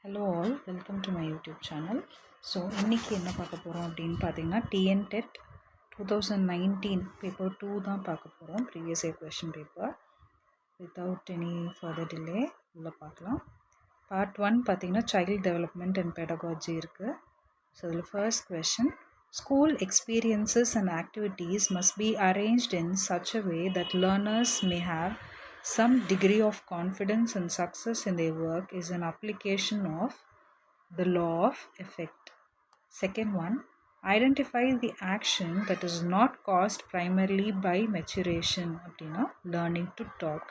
Hello all, welcome to my YouTube channel. So இன்னைக்கு என்ன பார்க்க போகிறோம் அப்படின்னு பார்த்தீங்கன்னா Tntet 2019 paper 2 தான் பார்க்க போகிறோம். Previous year question paper. Without any further delay உள்ள பார்க்கலாம். பார்ட் 1 பார்த்தீங்கன்னா சைல்ட் டெவலப்மெண்ட் அண்ட் பெடகாலஜி இருக்குது. ஸோ இதில் first question, school experiences and activities must be arranged in such a way that learners may have some degree of confidence and success in their work is an application of the law of effect. Second one, identify the action that is not caused primarily by maturation அப்படின்னா learning to talk.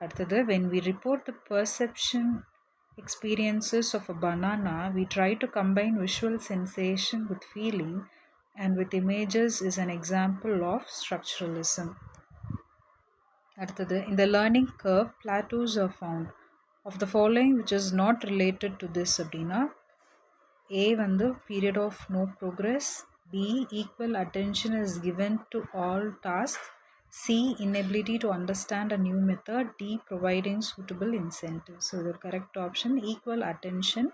அடுத்தது, when we report the perception experiences of a banana, we try to combine visual sensation with feeling and with images is an example of structuralism. அடுத்தது, in the learning curve, plateaus are found. Of the following which is not related to this அப்படின்னா A வந்து period of no progress, B equal attention is given to all tasks, C inability to understand a new method, D providing suitable incentives. So the correct option, equal attention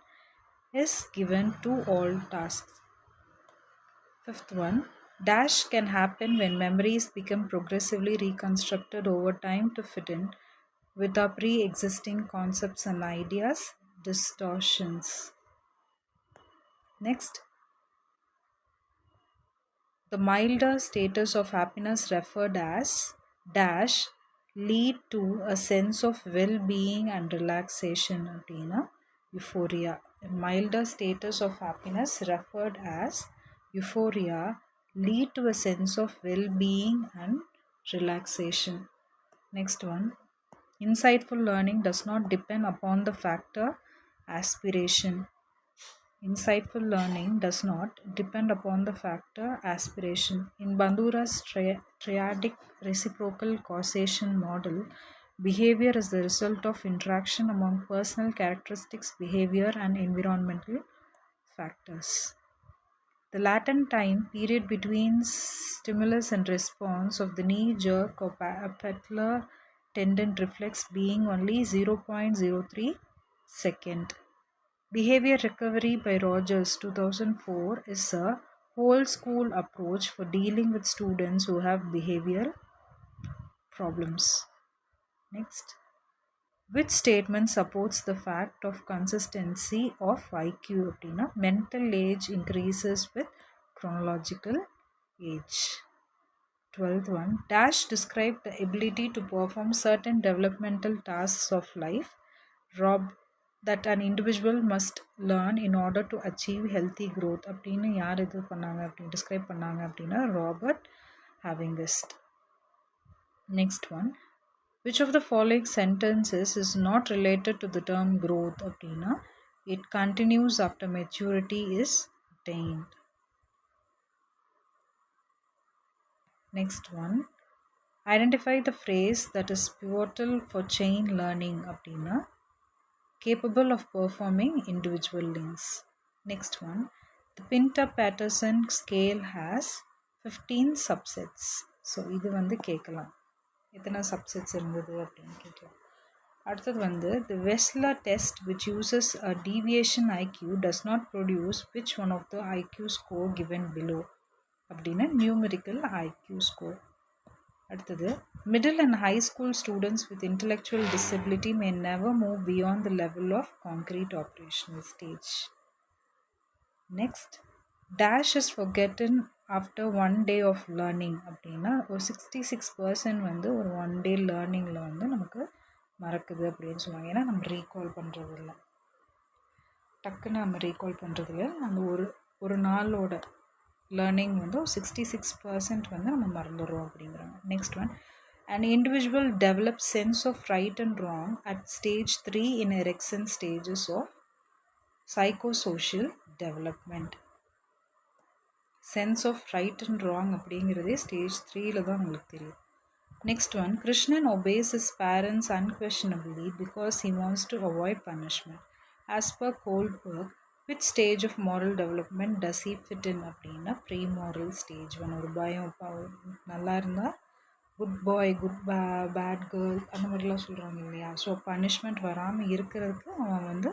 is given to all tasks. Fifth one, dash can happen when memories become progressively reconstructed over time to fit in with our pre-existing concepts and ideas, distortions. Next, the milder status of happiness referred as dash lead to a sense of well-being and relaxation அப்படின்னா euphoria. A milder status of happiness referred as euphoria lead to a sense of well-being and relaxation. Next one, insightful learning does not depend upon the factor aspiration. Insightful learning does not depend upon the factor aspiration. In Bandura's triadic reciprocal causation model, behavior is the result of interaction among personal characteristics, behavior, and environmental factors. The latent time period between stimulus and response of the knee-jerk or patellar tendon reflex being only 0.03 second. Behavior recovery by Rogers 2004 is a whole school approach for dealing with students who have behavioral problems. Next, which statement supports the fact of consistency of IQ அப்படின்னா mental age increases with chronological age. 12th one, dash describe the ability to perform certain developmental tasks of life that an individual must learn in order to achieve healthy growth அப்படின்னு யார் இது பண்ணாங்க அப்படின்னு describe பண்ணாங்க அப்படின்னா Robert Havighurst. Next one, which of the following sentences is not related to the term growth அப்படின்னா it continues after maturity is attained. Next one, identify the phrase that is pivotal for chain learning அப்படின்னா capable of performing individual links. Next one, the Pinter-Patterson scale has 15 subsets. So இது வந்து கேட்கலாம், எத்தனை subsets இருந்தது அப்படின்னு கேட்கலாம். அடுத்தது வந்து the Wechsler test which uses a deviation IQ does not produce which one of the IQ score given below அப்படின்னா numerical IQ score. அடுத்தது, middle and high school students with intellectual disability may never move beyond the level of concrete operational stage. Next, dash is forgotten after 1 day of learning அப்படின்னா ஒரு 66% வந்து ஒரு 1 day learningல வந்து நமக்கு மறக்குது அப்படின்னு சொல்லுவாங்க. ஏன்னா நம்ம ரீகால் பண்ணுறது இல்லை, டக்குன்னு நம்ம ரீகால் பண்ணுறது இல்லை. அந்த ஒரு நாளோட லேர்னிங் வந்து 66% வந்து நம்ம மறந்துடுறோம் அப்படிங்கிறாங்க. Next one, an individual develops sense of right and wrong at stage 3 in Erikson stages of psychosocial development. Sense of right and wrong அப்படிங்கிறதே ஸ்டேஜ் 3ல தான் உங்களுக்கு தெரியும். Next one, Krishnan obeys his parents unquestionably because he wants to avoid punishment. As per Goldberg, which stage of moral development does he fit in அப்படின்னா pre-moral stage. ஒரு பயம் நல்லா இருந்தால் good bye good bad girl அந்த மாதிரிலாம் சொல்கிறாங்க இல்லையா. So punishment வராமல் இருக்கிறதுக்கு அவன் வந்து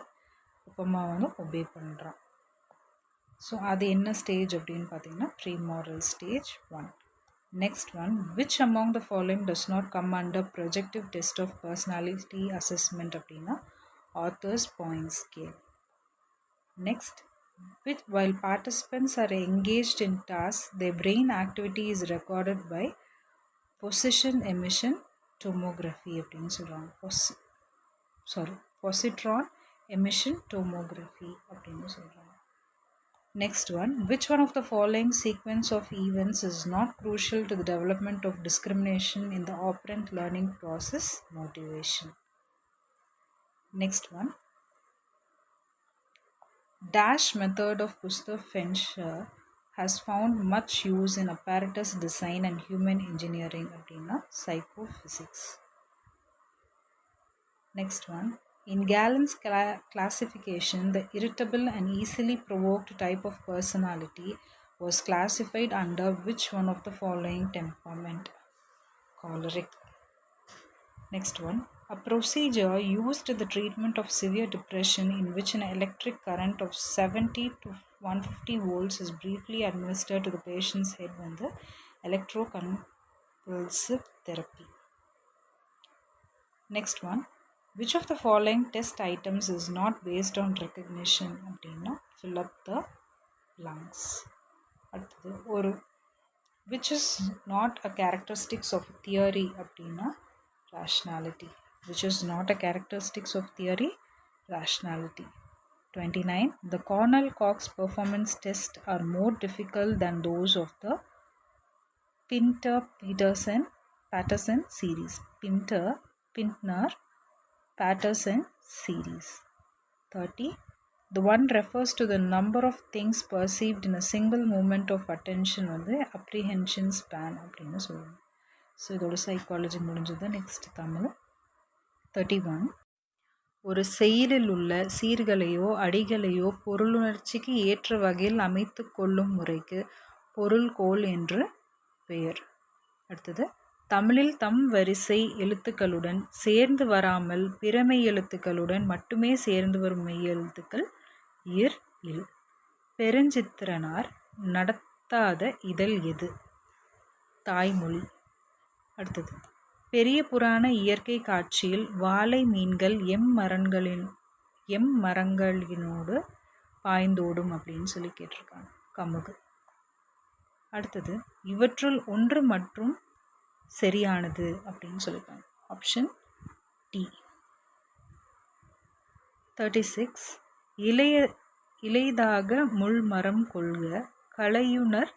அப்பா வந்து ஒபே பண்ணுறான். ஸோ அது என்ன ஸ்டேஜ் அப்படின்னு பார்த்தீங்கன்னா premoral stage 1. Next one, which among the following does not come under projective test of personality assessment அப்படின்னா author's point scale. Next, while participants are engaged in tasks, their brain activity is recorded by position emission tomography அப்படின்னு சொல்கிறாங்க. positron emission tomography அப்படின்னு சொல்கிறாங்க. Next one, which one of the following sequence of events is not crucial to the development of discrimination in the operant learning process? Motivation. Next one, dash method of Gustav Fenscher has found much use in apparatus design and human engineering அப்படின்னா psychophysics. Next one, in Galen's classification, the irritable and easily provoked type of personality was classified under which one of the following temperament? Choleric. Next one, a procedure used in the treatment of severe depression in which an electric current of 70 to 150 volts is briefly administered to the patient's head when the electroconvulsive therapy. Next one, which of the following test items is not based on recognition அப்படின்னா fill up the blanks. அடுத்தது ஒரு which is not a characteristics of theory அப்படின்னா rationality. Which is not a characteristics of theory, rationality. 29, the Cornell-Cox performance tests are more difficult than those of the Pinter-Patterson series. Pintner-Patterson series. 30, the one refers to the number of things perceived in a single moment of attention வந்து apprehension span அப்படின்னு சொல்லுவாங்க. So இதோட psychology முடிஞ்சது. Next Tamil. 31, ஒரு செயலில் உள்ள சீர்களையோ அடிகளையோ பொருளுணர்ச்சிக்கு ஏற்ற வகையில் அமைத்து கொள்ளும் முறைக்கு பொருள்கோள் என்று பெயர். அடுத்தது, தமிழில் தம் வரிசை எழுத்துக்களுடன் சேர்ந்து வராமல் பிறமை எழுத்துக்களுடன் மட்டுமே சேர்ந்து வரும் மெய்யெழுத்துக்கள் இர் இல். பெருஞ்சித்திரனார் நடத்தாத இதழ் எது? தாய்மொழி. அடுத்தது, பெரிய புராண இயற்கை காட்சியில் வாழை மீன்கள் மரங்களினோடு பாய்ந்தோடும் அப்படின்னு சொல்லி கேட்டிருக்காங்க. கமுகு. அடுத்தது, இவற்றுள் ஒன்று மற்றும் சரியானது அப்படின்னு சொல்லியிருக்காங்க. Option D. 36, இளைதாக முள்மரம் கொள்க கலையுணர்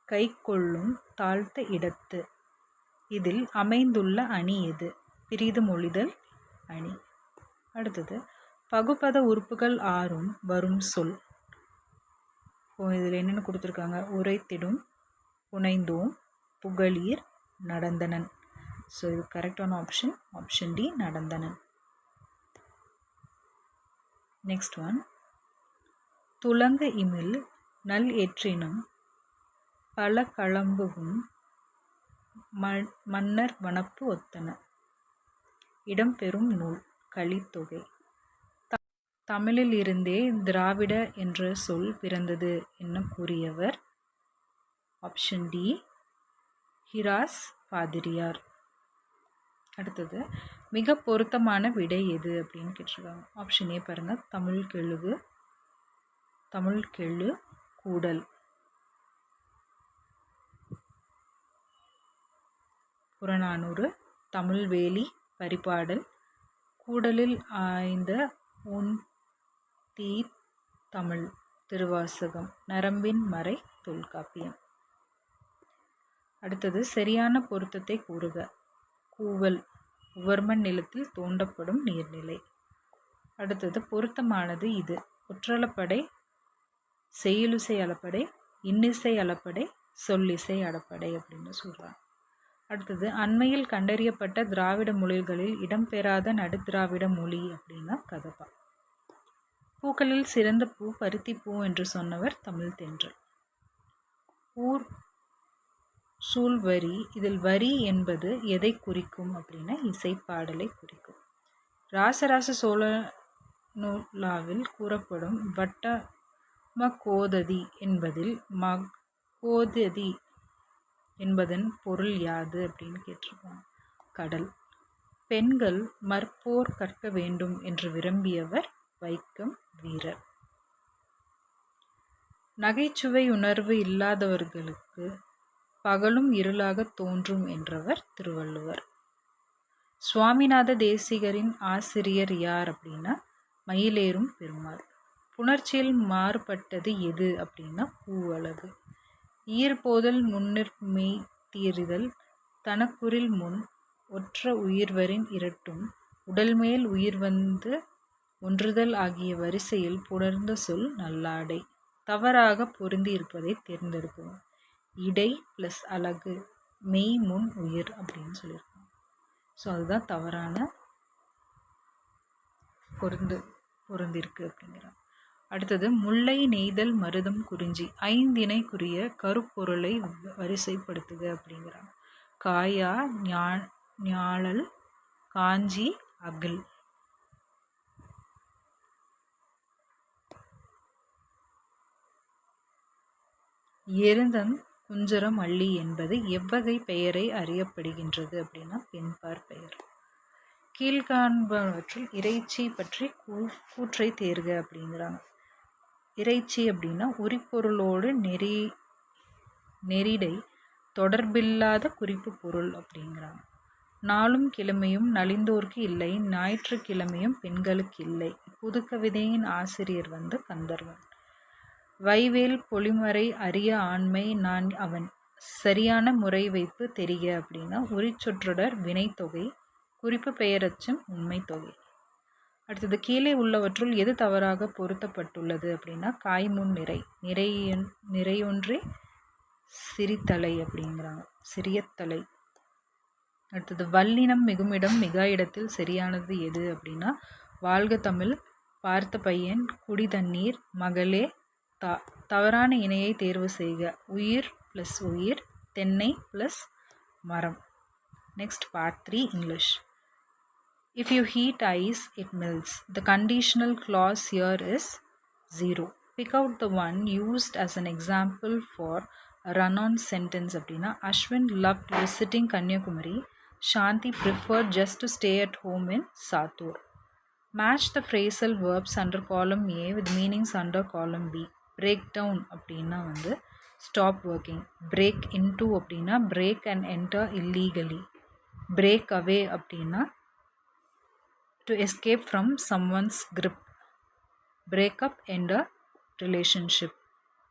கை கொள்ளும் தாழ்த்த இடத்து. இதில் அமைந்துள்ள அணி எது? பிரிது மொழிதல் அணி. அடுத்தது, பகுபத உறுப்புகள் ஆறும் வரும் சொல். இதில் என்னென்னு கொடுத்துருக்காங்க? உரைத்திடும், புனைந்தோம், புகழீர், நடந்தனன். ஸோ இது கரெக்டான ஆப்ஷன் ஆப்ஷன் டி, நடந்தனன். நெக்ஸ்ட் ஒன், துலங்க இமில் நல் ஏற்றினும் பல களம்புகும் மன்னர் வனப்பு ஒத்தன. இடம்பெறும் நூல் கலித்தொகை. தமிழில் இருந்தே திராவிட என்ற சொல் பிறந்தது என்ன கூறியவர்? ஆப்ஷன் டி, ஹிராஸ் பாதிரியார். அடுத்தது, மிக பொருத்தமான விடை எது அப்படின்னு கேட்டிருக்காங்க. ஆப்ஷன் ஏ பாருங்க, தமிழ் கெழு கூடல். புறநானூறு, தமிழ்வேலி பரிபாடல், கூடலில் ஆய்ந்த உன் தீ தமிழ் திருவாசகம், நரம்பின் மறை தொல்காப்பியம். அடுத்தது, சரியான பொருத்தத்தை கூறுக. கூவல் உவர்மண் நிலத்தில் தோண்டப்படும் நீர்நிலை. அடுத்தது, பொருத்தமானது இது. ஒற்றளப்படை, செய்யுளிசை அளப்படை, இன்னிசை அளப்படை, சொல்லிசை அளப்படை அப்படின்னு சொல்கிறாங்க. அடுத்தது, அண்மையில் கண்டறியப்பட்ட திராவிட மொழிகளில் இடம்பெறாத நடுத்திராவிட மொழி அப்படின்னா கதப்பா. பூக்களில் சிறந்த பூ பருத்தி பூ என்று சொன்னவர் தமிழ் தென்றல். ஊர் சூழ்வரி, இதில் வரி என்பது எதை குறிக்கும் அப்படின்னா இசைப்பாடலை குறிக்கும். ராசராச சோழ நூலாவில் கூறப்படும் வட்டமகோததி என்பதில் மகோததி என்பதன் பொருள் யாது அப்படின்னு கேட்டிருக்காங்க. கடல். பெண்கள் மற்போர் கற்க வேண்டும் என்று விரும்பியவர் வைக்கம் வீரர். நகைச்சுவை உணர்வு இல்லாதவர்களுக்கு பகலும் இருளாக தோன்றும் என்றவர் திருவள்ளுவர். சுவாமிநாத தேசிகரின் ஆசிரியர் யார் அப்படின்னா மயிலேறும் பெருமாள். புணர்ச்சியில் மாறுபட்டது எது அப்படின்னா பூவழகு. ஈர்போதல் முன்னிற்மெய் தீரிதல் தனக்குறில் முன் ஒற்ற உயிர்வரின் இரட்டும் உடல்மேல் உயிர் வந்து ஒன்றுதல் ஆகிய வரிசையில் புணர்ந்த சொல் நல்லாடை. தவறாக பொருந்தி இருப்பதை தேர்ந்தெடுக்கவும். இடை ப்ளஸ் அழகு மெய் முன் உயிர் அப்படின்னு சொல்லியிருக்கோம். ஸோ அதுதான் தவறான பொருந்திருக்கு அப்படிங்கிறாங்க. அடுத்தது முல்லை நெய்தல் மருதம் குறிஞ்சி ஐந்திணைக்குரிய கருப்பொருளை வரிசைப்படுத்துக அப்படிங்கிறாங்க. காயா ஞாழல் காஞ்சி அகில். எருந்தம் குஞ்சரம் அள்ளி என்பது எவ்வகை பெயரை அறியப்படுகின்றது அப்படின்னா பெண்பார் பெயர். கீழ்காண்பவற்றில் இறைச்சி பற்றி கூற்றை தேர்க அப்படிங்கிறாங்க. இறைச்சி அப்படின்னா உரிப்பொருளோடு நெறிடை தொடர்பில்லாத குறிப்பு பொருள் அப்படிங்கிறாங்க. நாளும் கிழமையும் நலிந்தோர்க்கு இல்லை, ஞாயிற்றுக்கிழமையும் பெண்களுக்கு இல்லை. புதுக்கவிதையின் ஆசிரியர் கந்தர்வன். வைவேல் பொலிமறை அரிய ஆண்மை நான் அவன். சரியான முறை வைப்பு தெரிக அப்படின்னா உரிச்சொற்றொடர் வினைத்தொகை குறிப்பு பெயரச்சம் உண்மை தொகை. அடுத்தது கீழே உள்ளவற்றுள் எது தவறாக பொருத்தப்பட்டுள்ளது அப்படின்னா காய்முன் நிறையொன்றே சிரித்தலை அப்படிங்கிறாங்க. சிறியத்தலை. அடுத்தது வல்லினம் மிகுமிடம் மிகா இடத்தில் சரியானது எது அப்படின்னா வாழ்க தமிழ், பார்த்த பையன், குடி தண்ணீர், மகளே. தவறான இணையை தேர்வு செய்க. உயிர் ப்ளஸ் உயிர், தென்னை ப்ளஸ் மரம். Next part 3 English. If you heat ice, it melts. The conditional clause here is 0. Pick out the one used as an example for a run-on sentence அப்படின்னா Ashwin loved visiting Kanyakumari. Shanti preferred just to stay at home in Satur. Match the phrasal verbs under column A with meanings under column B. Break down அப்படின்னா stop working. Break into அப்படின்னா break and enter illegally. Break away அப்படின்னா to escape from someone's grip. Break up, end a relationship.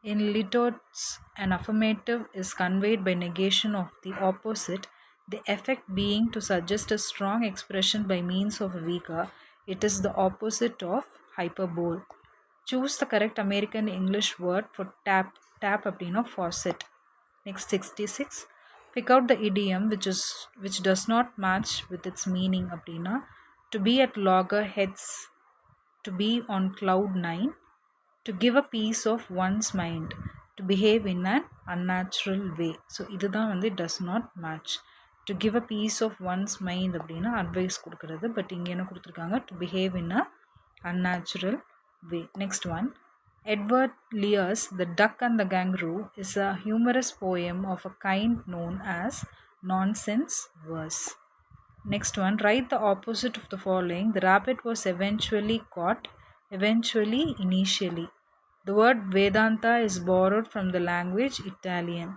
In litotes, an affirmative is conveyed by negation of the opposite, the effect being to suggest a strong expression by means of a weaker. It is the opposite of hyperbole. Choose the correct American English word for tap. Tap அப்படின்னா faucet. Next 66. Pick out the idiom which does not match with its meaning அப்படின்னா to be at loggerheads, to be on cloud 9, to give a piece of one's mind, to behave in an unnatural way. So இதுதான் does not match. To give a piece of one's mind அப்படின்னா advice கொடுக்கறது. But இங்கே என்ன கொடுத்துருக்காங்க? to behave in a unnatural way. Next one. Edward Lear's The Duck and the Kangaroo is a humorous poem of a kind known as nonsense verse. Next one. Write the opposite of the following. The rabbit was eventually caught. Eventually, initially. The word Vedanta is borrowed from the language Italian.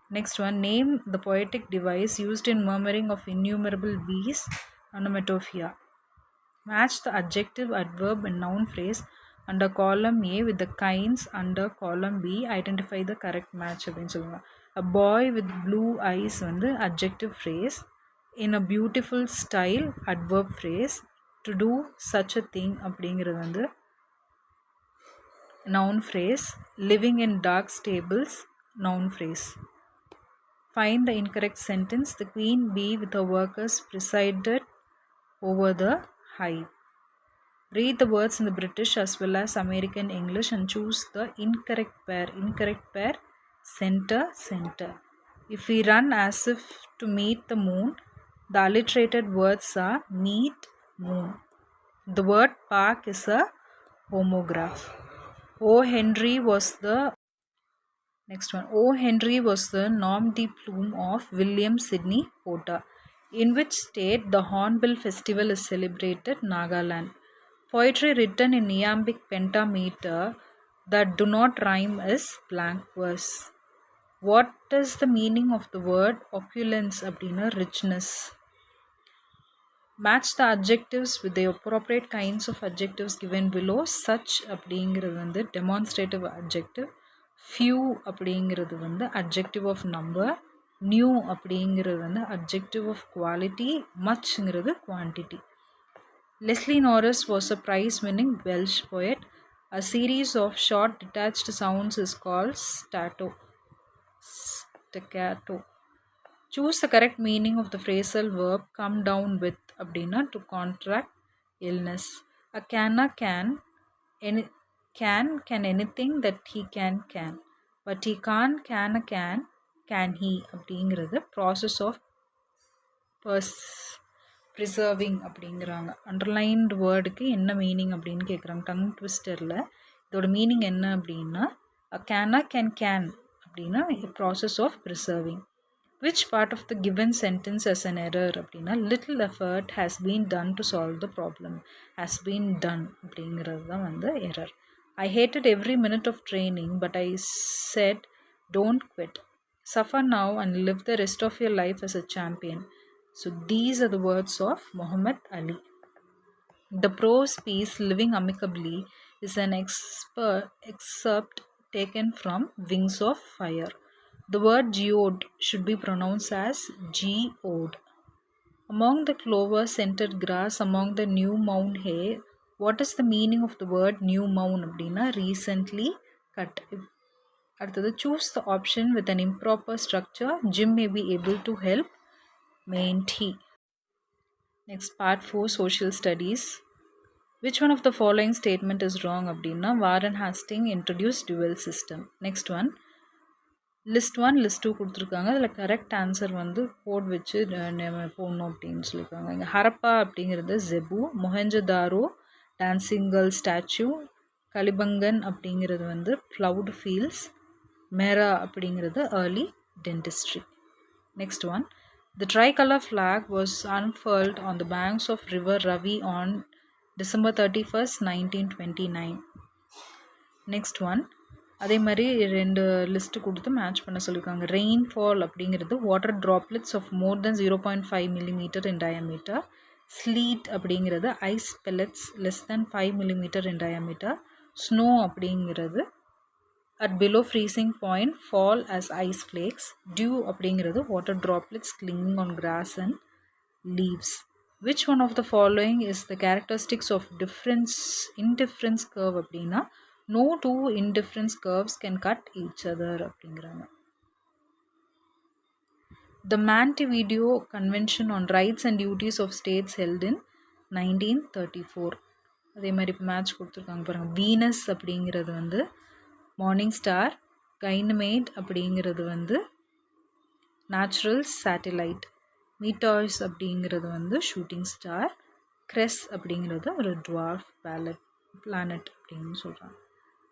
Next one. Name the poetic device used in murmuring of innumerable bees. Onomatopoeia. Match the adjective, adverb and noun phrase under column A with the kinds under column B. Identify the correct match அப்படின்னு சொல்லுவாங்க. A boy with blue eyes adjective phrase. In a beautiful style adverb phrase. To do such a thing அப்படிங்கிறது noun phrase. Living in dark stables noun phrase. Find the incorrect sentence. The queen bee with her workers presided over the hive. Read the words in the British as well as American English and choose the incorrect pair. Incorrect pair, center, center. If we run as if to meet the moon, the alliterated words are meet, moon. The word park is a homograph. O. Henry was the Next one. O. Henry was the nom de plume of William Sidney Porter. In which state the Hornbill Festival is celebrated? Nagaland. Poetry written in iambic pentameter that do not rhyme is blank verse. What is the meaning of the word opulence? Abdina richness. Match the adjectives with the appropriate kinds of adjectives given below. Such அப்படிங்கிறது வந்து demonstrative adjective. Few அப்படிங்கிறது வந்து adjective of number. New அப்படிங்கிறது வந்து adjective of quality. Muchங்கிறது quantity. Leslie Norris was a prize-winning Welsh poet. A series of short detached sounds is called staccato. Choose the correct meaning of the phrasal verb come down with அப்படின்னா to contract illness. A canna can anything that he can. But he can't can he அப்படிங்கிறது process of preserving அப்படிங்கிறாங்க. Underlined வேர்டுக்கு என்ன meaning அப்படின்னு கேட்குறாங்க. Tongue ட்விஸ்டரில் இதோட meaning என்ன அப்படின்னா கேனா கேன் அப்படின்னா process of preserving. Which part of the given sentence has an error? அப்படின்னா little effort has been done to solve the problem. Has been done அப்படிங்கிறது தான் வந்து error. I hated every minute of training, but I said don't quit. Suffer now and live the rest of your life as a champion. So these are the words of Muhammad Ali. The prose piece Living Amicably is an excerpt taken from Wings of Fire. The word geode should be pronounced as geode. Among the clover-scented grass among the new mown hay, what is the meaning of the word new mown? அப்படின்னா recently cut. அடுத்தது choose the option with an improper structure. Jim may be able to help. Mayn't he? Next, part 4, social studies. Which one of the following statement is wrong? அப்படின்னா Warren Hastings introduced dual system. Next one, list 1 list 2 கொடுத்துருக்காங்க. அதில் correct answer வந்து code வச்சு போடணும் அப்படின்னு சொல்லியிருக்காங்க. இங்கே ஹரப்பா அப்படிங்கிறது zebu, Mohenjodaro dancing girl statue, Kalibangan அப்படிங்கிறது வந்து க்ளவுட் ஃபீல்ஸ், மேரா அப்படிங்கிறது early dentistry. Next one, the tricolor flag was unfurled on the banks of river Ravi on December 31st, 1929. Next one, அதே மாதிரி ரெண்டு லிஸ்ட்டு கொடுத்து மேட்ச் பண்ண சொல்லியிருக்காங்க. ரெயின்ஃபால் அப்படிங்கிறது water droplets of more than 0.5 millimeter in diameter. Sleet அப்படிங்கிறது ice pellets less than 5 millimeter in diameter. Snow அப்படிங்கிறது at below freezing point fall as ice flakes. Dew அப்படிங்கிறது water droplets clinging on grass and leaves. Which one of the following is the characteristics of indifference curve அப்படின்னா no two indifference curves can cut each other அப்படிங்கிறாங்க. The Montevideo Convention on Rights and Duties of States held in 1934. அதே மாதிரி இப்போ match கொடுத்துருக்காங்க பாருங்கள். Venus அப்படிங்கிறது வந்து morning star, கைனமேட் அப்படிங்கிறது வந்து நேச்சுரல் சேட்டிலைட், மீட்டாய்ஸ் அப்படிங்கிறது வந்து ஷூட்டிங் ஸ்டார், கிரெஸ் அப்படிங்கிறது ஒரு டுவார்ஃப் பிளானட் அப்படின்னு சொல்கிறாங்க.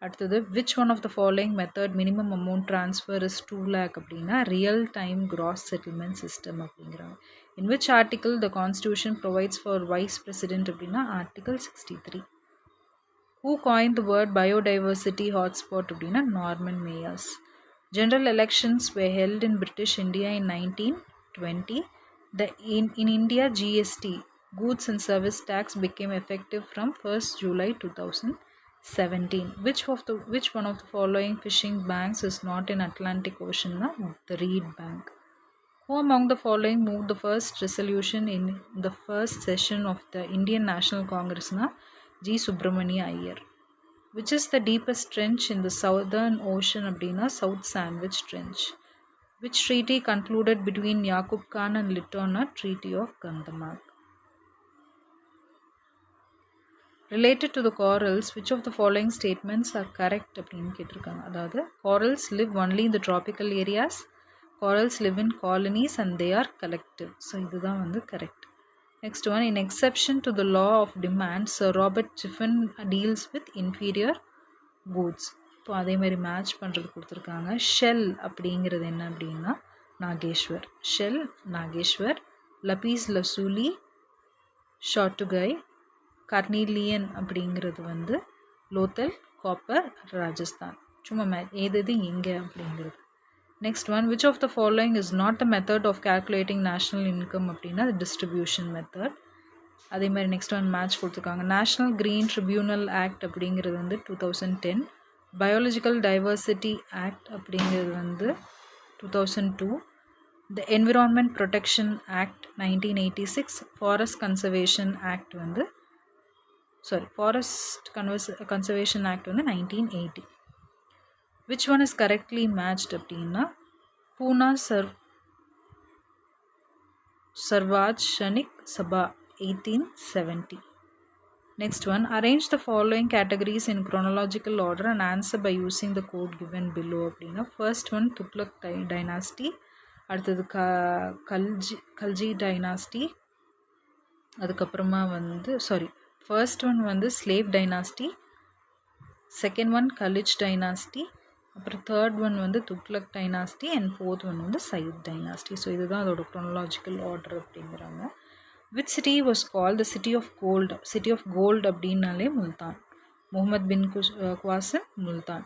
அடுத்தது, which one of the following method minimum amount transfer is 2 lakh அப்படின்னா real time gross settlement system அப்படிங்கிறாங்க. In which article the constitution provides for vice president அப்படின்னா article 63. Who coined the word biodiversity hotspot அப்படின்னா Norman Myers. General elections were held in British India in 1920. In India, GST, Goods and Service Tax, became effective from 1st July 2017. Which one of the following fishing banks is not in Atlantic Ocean? The Reed Bank. Who among the following moved the first resolution in the first session of the Indian National Congress? G. Subramania Iyer. Which is the deepest trench in the Southern Ocean? அப்படின்னா South Sandwich Trench. Which treaty concluded between Yaqub Khan and Litona? Treaty of Gandamak. Related to the corals, which of the following statements are correct அப்படின்னு கேட்டிருக்காங்க. அதாவது corals live only in the tropical areas, corals live in colonies and they are collective. So இதுதான் வந்து correct. Next one, in exception to the law of demand, Sir Robert Giffen deals with inferior goods. இப்போ அதே மாதிரி match பண்ணுறது கொடுத்துருக்காங்க. Shell அப்படிங்கிறது என்ன அப்படின்னா Nageshwar. Shell Nageshwar. Lapis lazuli ஷாட்டுகை. கர்னீலியன் அப்படிங்கிறது வந்து லோத்தல் காப்பர் ராஜஸ்தான். சும்மா எது எங்கே அப்படிங்கிறது. Next one, which of the following is not the method of calculating national income அப்படின்னா அது டிஸ்ட்ரிபியூஷன் மெத்தட். அதே மாதிரி நெக்ஸ்ட் ஒன் மேட்ச் கொடுத்துருக்காங்க. நேஷ்னல் கிரீன் ட்ரிபியூனல் ஆக்ட் அப்படிங்கிறது வந்து 2010. பயாலஜிக்கல் டைவர்சிட்டி ஆக்ட் அப்படிங்கிறது வந்து 2002. The Environment Protection Act 1986. Forest Conservation Act வந்து ஃபாரஸ்ட் கன்சர்வேஷன் ஆக்ட் வந்து 1980. Which one is correctly matched அப்படின்னா பூனா சர்வாஜனிக் சபா 1870. Next one, arrange the following categories in chronological order and answer by using the code given below அப்படின்னா first one Tughlaq dynasty, அடுத்தது Khalji dynasty, அதுக்கப்புறமா வந்து first one வந்து slave dynasty, second one Khalji dynasty, அப்புறம் third one வந்து Tughlaq dynasty and fourth one வந்து Sayyid dynasty. So இதுதான் அதோட chronological order அப்படிங்கிறாங்க. Which city was called the city of gold? City of gold அப்படின்னாலே முல்தான். முகமது பின் Qasim Multan.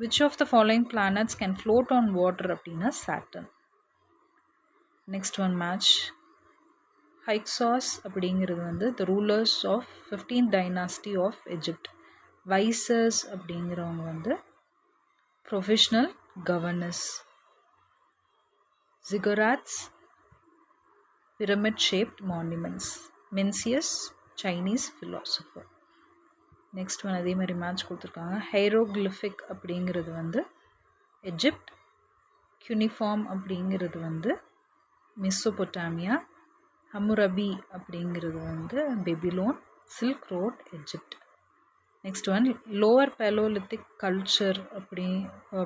Which of the following planets can float on water அப்படின்னா Saturn. Next one match. Hyksos அப்படிங்கிறது வந்து the rulers of 15th dynasty of Egypt. Viziers அப்படிங்கிறவங்க வந்து professional governors. Ziggurats, pyramid-shaped monuments. Mencius, Chinese philosopher. Next one அதே மாதிரி match கொடுத்துருக்காங்க. ஹைரோக்ளிஃபிக் அப்படிங்கிறது வந்து எஜிப்ட். க்யூனிஃபார்ம் அப்படிங்கிறது வந்து மெசோபொட்டாமியா. ஹம்முரபி அப்படிங்கிறது வந்து Babylon. Silk road Egypt. Next one lower Palaeolithic culture அப்படி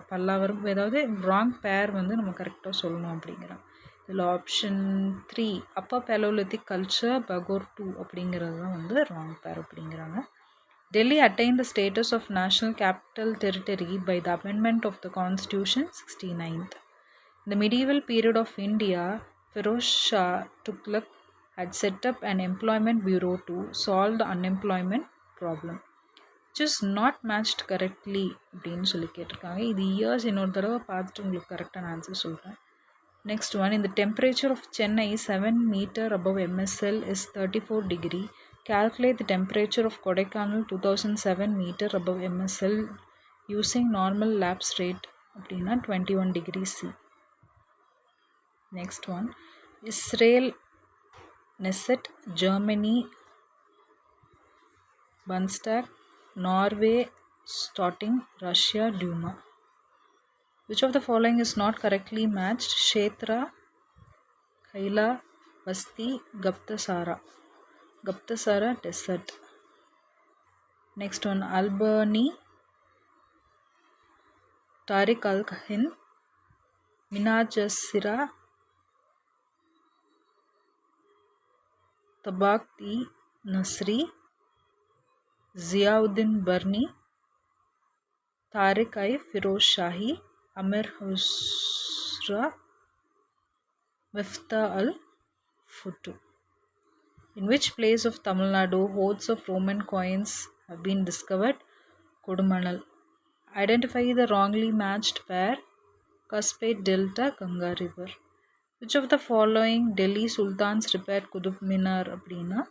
பல்லாவரம், ஏதாவது ராங் பேர் வந்து நம்ம கரெக்டாக சொல்லணும் அப்படிங்கிறாங்க. இதில் option 3 upper palaeolithic culture Bhagor 2 அப்படிங்கிறது தான் வந்து ராங் பேர் அப்படிங்கிறாங்க. Delhi attain the status of national capital territory by the amendment of the constitution 69th. In the medieval period of India, Firoz Shah Tughlaq had set up an employment bureau to solve the unemployment problem. Just not matched correctly அப்படின்னு சொல்லி கேட்டிருக்காங்க. இது years இன்னொரு தடவை பார்த்துட்டு உங்களுக்கு கரெக்டான answer சொல்கிறேன். நெக்ஸ்ட் ஒன், இந்த temperature of Chennai 7 meter above MSL is 34 degree. Calculate the temperature of Kodaikanal 2007 meter above MSL using normal lapse rate அப்படின்னா 21 degree C. Next one, Israel Neset, Germany Bundestag, Norway Storting, Russia Duma. Which of the following is not correctly matched? Kshetra, Kaila, Basti, Gaptasara. Gaptasara desert. Next one, Albany, Tariq al-Kahin, Minajasira, Tabaq-i-Nasri, Ziauddin Barni, Tariq Firoz Shahi, Amir Husra, Miftah al-Futu. In which place of Tamil Nadu hoards of Roman coins have been discovered? Kodumanal. Identify the wrongly matched pair. Caspate Delta, Ganga River. Which of the following Delhi Sultans repaired Qutub Minar அப்படின்னா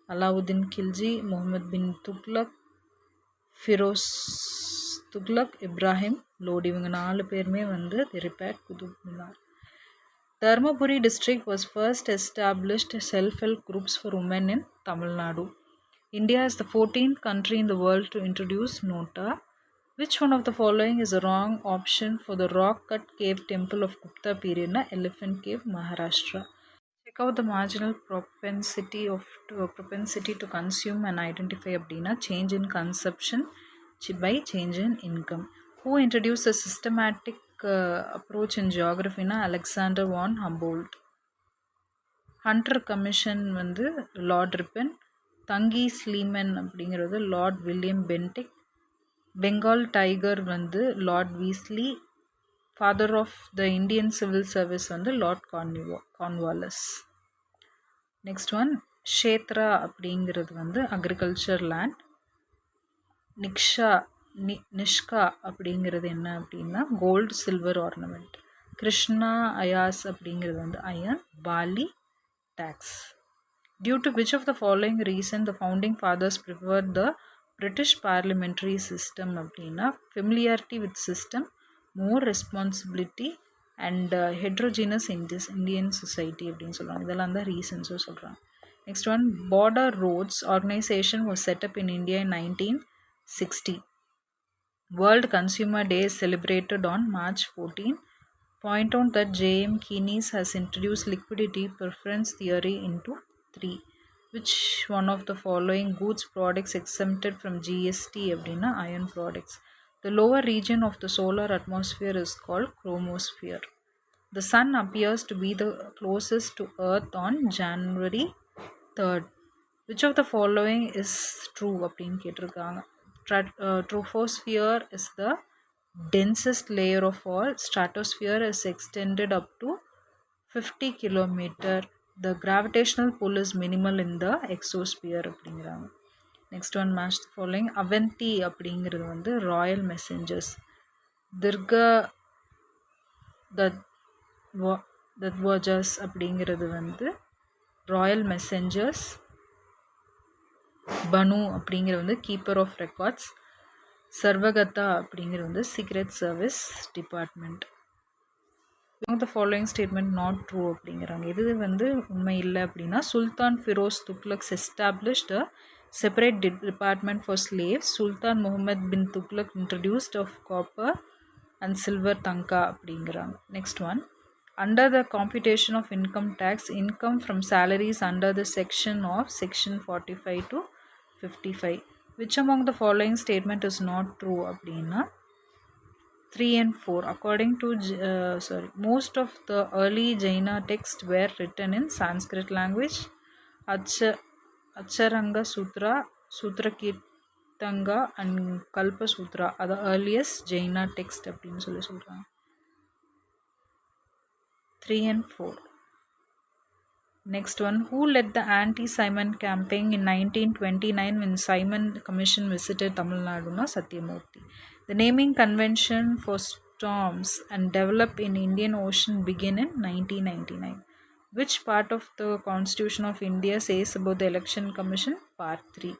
அலாவுதீன் கில்ஜி, முகமது பின் துக்ளக், ஃபிரோஸ் துக்ளக், இப்ராஹிம் லோடி. இவங்க 4 பேருமே வந்து repaired Qutub Minar. Dharmapuri district was first established self-help groups for women in Tamil Nadu. India is the 14th country in the world to introduce Nota. Which one of the following is a wrong option for the rock-cut cave temple of Gupta period? Elephant Cave, Maharashtra. Check out the marginal propensity to consume and identify அப்படின்னா change in consumption by change in income. Who introduced a systematic approach in geography? Alexander von Humboldt. Hunter commission வந்து lord Ripon. தங்கி Sleeman அப்படிங்கிறது lord William Bentinck. Bengal tiger வந்து lord Wellesley. Father of the Indian civil service வந்து lord Cornwallis. Next one kshetra அப்படிங்கிறது வந்து agriculture land. Nishka அப்படிங்கிறது என்ன அப்படின்னா gold silver ornament. Krishna ayas அப்படிங்கிறது வந்து iron. Bali tax. Due to which of the following reason the founding fathers preferred the British parliamentary system அப்படின்னா familiarity with system, more responsibility and heterogeneous in this Indian society அப்படின்னு சொல்கிறாங்க. இதெல்லாம் தான் ரீசன்ஸும் சொல்கிறாங்க. Next one border roads organization was set up in India in 1960. World Consumer Day is celebrated on March 14. Point out that J.M. Keynes has introduced liquidity preference theory into 3. Which one of the following goods products exempted from GST அப்படின்னா iron products. The lower region of the solar atmosphere is called chromosphere. The sun appears to be the closest to earth on January 3rd. Which of the following is true அப்படின்னு கேட்டிருக்காங்க. Troposphere is the densest layer of all. Stratosphere is extended up to 50 kilometer. The gravitational pull is minimal in the exosphere அப்படிங்கிறாங்க. Next one match the following. Avanti அப்படிங்கிறது வந்து Royal messengers. Durga தத்வஜஸ் அப்படிங்கிறது வந்து Royal messengers. பனு அப்படிங்கிறது வந்து keeper of records. சர்வகத்தா அப்படிங்கிறது வந்து secret service department. The following statement not true அப்படிங்கிறாங்க. இது வந்து உண்மை இல்லை அப்படின்னா Sultan Firoz Tughlaq established a separate department for slaves. Sultan Muhammad bin Tughlaq introduced of copper and silver tanka அப்படிங்கிறாங்க. Next one under the computation of income tax income from salaries under the section of section 45 to 55. Which among the following statement is not true அப்படின்னா 3 and 4. According to most of the early Jaina texts were written in Sanskrit language. Acharanga Sutra, Sutra Kirtanga and Kalpa Sutra are the earliest Jaina text அப்படின்னு சொல்லி சொல்கிறாங்க. 3 and 4. Next one, who led the anti-Simon campaign in 1929 when Simon Commission visited Tamil Nadu? Satyamurthy. The naming convention for storms and develop in Indian Ocean began in 1999. Which part of the Constitution of India says about the Election Commission? Part 3.